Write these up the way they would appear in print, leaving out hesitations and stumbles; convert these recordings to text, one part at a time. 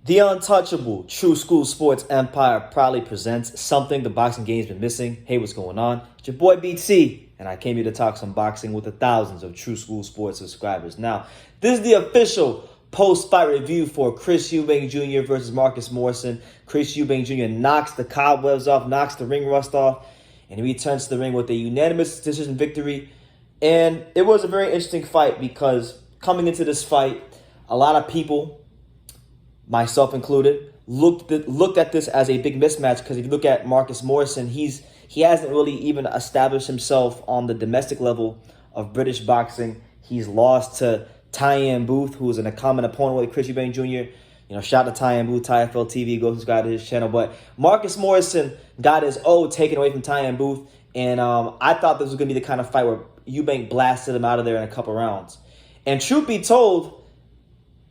The untouchable True School Sports Empire proudly presents something the boxing game's been missing. Hey, what's going on? It's your boy BT, and I came here to talk some boxing with the thousands of True School Sports subscribers. Now, this is the official post-fight review for Chris Eubank Jr. versus Marcus Morrison. Chris Eubank Jr. knocks the cobwebs off, knocks the ring rust off, and he returns to the ring with a unanimous decision victory. And it was a very interesting fight because coming into this fight, a lot of people, myself included, looked at this as a big mismatch because if you look at Marcus Morrison, he hasn't really even established himself on the domestic level of British boxing. He's lost to Tyan Booth, who is a common opponent with Chris Eubank Jr. Shout out to Tyan Booth, TFL TV, go subscribe to his channel. But Marcus Morrison got his O taken away from Tyan Booth, and I thought this was going to be the kind of fight where Eubank blasted him out of there in a couple rounds. And truth be told,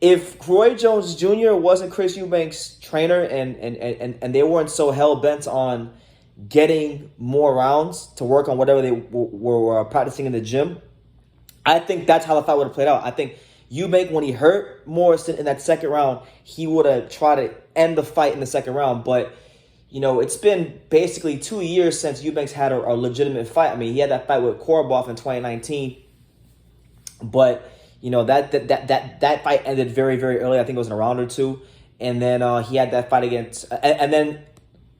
if Roy Jones Jr. wasn't Chris Eubank's trainer and they weren't so hell-bent on getting more rounds to work on whatever they were practicing in the gym, I think that's how the fight would have played out. I think Eubank, when he hurt Morrison in that second round, he would have tried to end the fight in the second round. But, it's been basically 2 years since Eubank's had a legitimate fight. I mean, he had that fight with Korobov in 2019, but that fight ended very, very early. I think it was in a round or two. And then he had that fight against... And then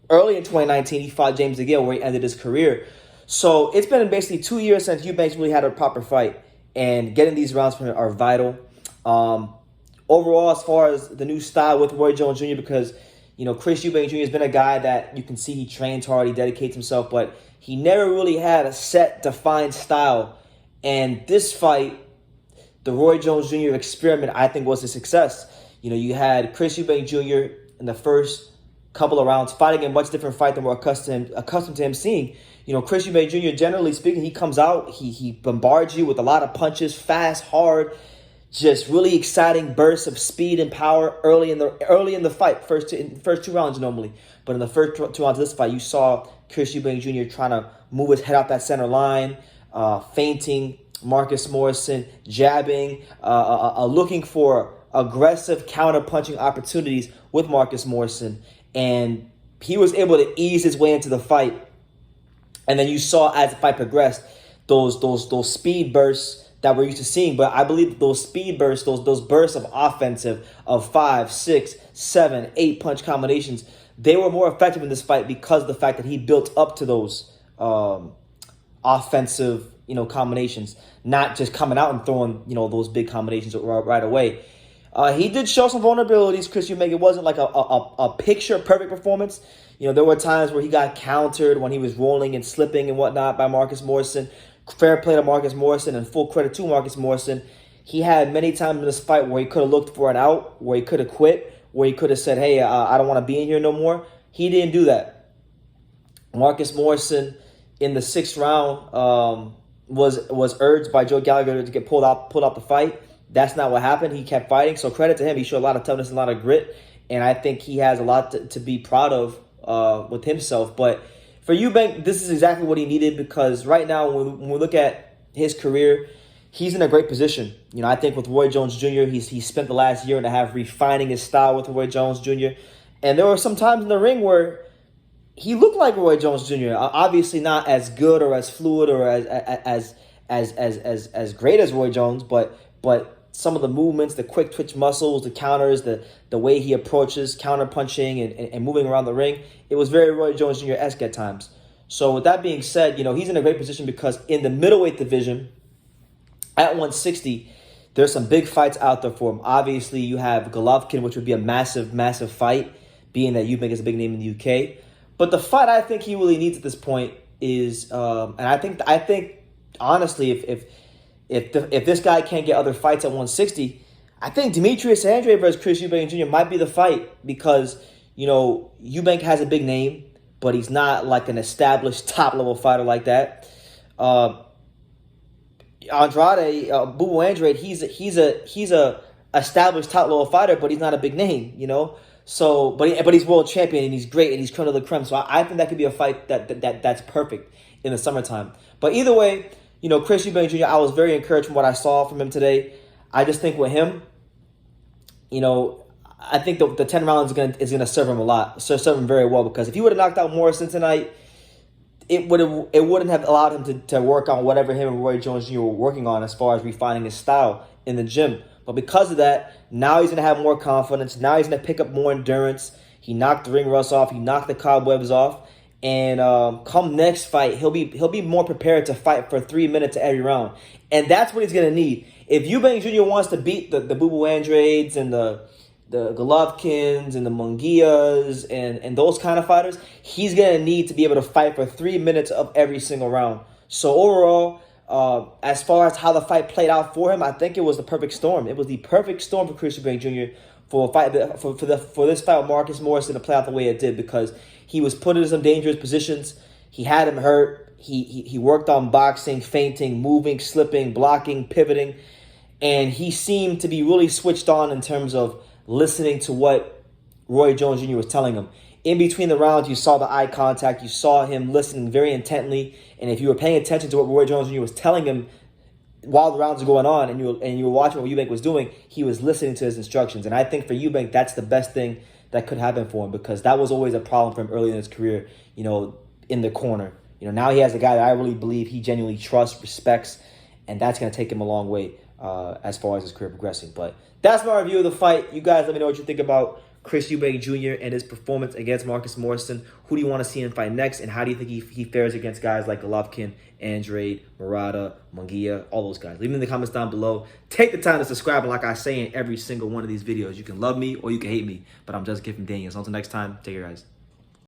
early in 2019, he fought James DeGale where he ended his career. So it's been basically 2 years since Eubanks really had a proper fight. And getting these rounds from him are vital. Overall, as far as the new style with Roy Jones Jr., because, Chris Eubank Jr. has been a guy that you can see he trains hard, he dedicates himself, but he never really had a set, defined style. And this fight, the Roy Jones Jr. experiment, I think, was a success. You had Chris Eubank Jr. in the first couple of rounds fighting a much different fight than we're accustomed to him seeing. Chris Eubank Jr., generally speaking, he comes out, he bombards you with a lot of punches, fast, hard, just really exciting bursts of speed and power early in the fight, first two rounds normally. But in the first two rounds of this fight, you saw Chris Eubank Jr. trying to move his head out that center line, feinting Marcus Morrison, jabbing, looking for aggressive counter-punching opportunities with Marcus Morrison. And he was able to ease his way into the fight. And then you saw as the fight progressed, those speed bursts that we're used to seeing. But I believe those speed bursts, those bursts of offensive of 5, 6, 7, 8 punch combinations, they were more effective in this fight because of the fact that he built up to those offensive combinations, not just coming out and throwing, those big combinations right away. He did show some vulnerabilities, Chris Eubank. It wasn't like a picture-perfect performance. There were times where he got countered when he was rolling and slipping and whatnot by Marcus Morrison. Fair play to Marcus Morrison and full credit to Marcus Morrison. He had many times in this fight where he could have looked for an out, where he could have quit, where he could have said, hey, I don't want to be in here no more. He didn't do that. Marcus Morrison in the sixth round was urged by Joe Gallagher to get pulled out the fight. That's not what happened. He kept fighting. So credit to him. He showed a lot of toughness and a lot of grit. And I think he has a lot to be proud of with himself. But for Eubank, this is exactly what he needed because right now when we look at his career, he's in a great position. I think with Roy Jones Jr., he's spent the last year and a half refining his style with Roy Jones Jr. And there were some times in the ring where he looked like Roy Jones Jr. Obviously not as good or as fluid or as great as Roy Jones, but some of the movements, the quick twitch muscles, the counters, the way he approaches counter punching and moving around the ring, it was very Roy Jones Jr.-esque at times. So with that being said, he's in a great position because in the middleweight division at 160, there's some big fights out there for him. Obviously, you have Golovkin, which would be a massive, massive fight, being that Eubank is a big name in the UK. But the fight I think he really needs at this point is, and I think honestly, if this guy can't get other fights at 160, I think Demetrius Andrade versus Chris Eubank Jr. might be the fight because, Eubank has a big name, but he's not like an established top-level fighter like that. Bubu Andrade, he's a established top-level fighter, but he's not a big name, So, but he's world champion and he's great and he's creme de la creme. So I think that could be a fight that's perfect in the summertime. But either way, Chris Eubank Jr., I was very encouraged from what I saw from him today. I just think with him, I think the 10 rounds is gonna serve him a lot, serve him very well, because if he would have knocked out Morrison tonight, it wouldn't have allowed him to work on whatever him and Roy Jones Jr. were working on as far as refining his style in the gym. But because of that, now he's gonna have more confidence. Now he's gonna pick up more endurance. He knocked the ring rust off. He knocked the cobwebs off. And come next fight, he'll be more prepared to fight for 3 minutes every round. And that's what he's gonna need. If Eubank Jr. wants to beat the Boo Boo Andrades and the Golovkins and the Munguias and those kind of fighters, he's going to need to be able to fight for 3 minutes of every single round. So overall, as far as how the fight played out for him, I think it was the perfect storm. It was the perfect storm for Chris Eubank Jr. for this fight with Marcus Morrison to play out the way it did, because he was put in some dangerous positions. He had him hurt. He worked on boxing, feinting, moving, slipping, blocking, pivoting, and he seemed to be really switched on in terms of listening to what Roy Jones Jr. was telling him. In between the rounds, you saw the eye contact. You saw him listening very intently. And if you were paying attention to what Roy Jones Jr. was telling him while the rounds were going on, and you were watching what Eubank was doing, he was listening to his instructions. And I think for Eubank, that's the best thing that could happen for him, because that was always a problem for him early in his career, in the corner. Now he has a guy that I really believe he genuinely trusts, respects, and that's going to take him a long way as far as his career progressing. But that's my review of the fight. You guys let me know what you think about Chris Eubank Jr. and his performance against Marcus Morrison. Who do you want to see him fight next? And how do you think he fares against guys like Golovkin, Andrade, Murata, Munguia, all those guys? Leave them in the comments down below. Take the time to subscribe. And like I say in every single one of these videos, you can love me or you can hate me. But I'm just giving Daniel. So until next time, take care, guys.